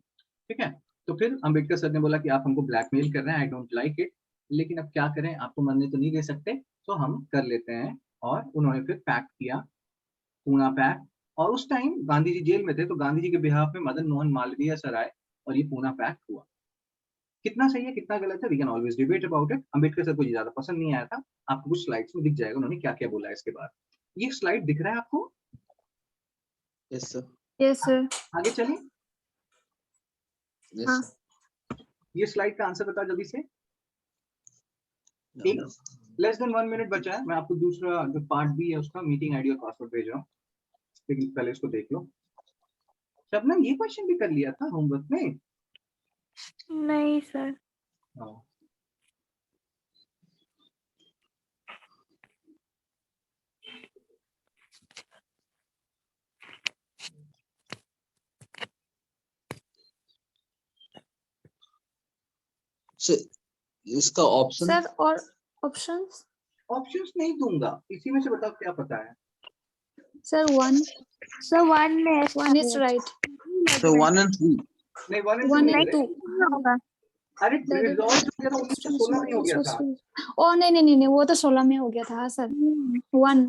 Speaker 1: ठीक है। तो फिर अंबेडकर सर ने बोला कि आप हमको ब्लैकमेल कर रहे हैं, आई डोंट लाइक इट, लेकिन अब क्या करें, आपको मरने तो नहीं दे सकते, तो हम कर लेते हैं। और उन्होंने फिर पैक्ट किया, पूना पैक्ट। और उस टाइम गांधी जी जेल में थे, तो गांधी जी के बिहाफ में मदन मोहन मालवीय सर आए और ये पूना पैक्ट हुआ। कितना सही है कितना गलत है, we can always debate about it. Ambedkar sir को ये ज्यादा पसंद नहीं आया था, आपको कुछ स्लाइड्स में दिख जाएगा उन्होंने क्या क्या बोला इसके बाद। ये स्लाइड दिख रहा है आपको?
Speaker 2: Yes sir.
Speaker 4: Yes sir.
Speaker 1: आगे चलिए,
Speaker 2: यस
Speaker 4: हाँ।
Speaker 2: सर।
Speaker 1: ये स्लाइड का आंसर बताओ जल्दी से। एक लेस देन 1 मिनट बचा है, मैं आपको दूसरा जो पार्ट बी है उसका मीटिंग आईडी और पासवर्ड भेज रहा हूँ, लेकिन पहले इसको देख लो। शबनम ये क्वेश्चन भी कर लिया था होमवर्क में?
Speaker 3: नहीं सर।
Speaker 1: हाँ।
Speaker 2: सर इसका ऑप्शन
Speaker 4: सर और ऑप्शंस?
Speaker 1: ऑप्शंस नहीं दूंगा, इसी में से बताओ क्या पता है।
Speaker 4: सर 1
Speaker 3: सर 1 में
Speaker 4: one is right.
Speaker 2: Sir 1 and 3।
Speaker 1: नहीं 1
Speaker 4: 1
Speaker 1: नहीं,
Speaker 4: and 2
Speaker 3: होगा।
Speaker 1: अरे रिजॉल्व हो गया था 1916 में हो गया था।
Speaker 4: ओ नहीं नहीं नहीं नहीं, वो तो 16 में हो गया था। हाँ सर 1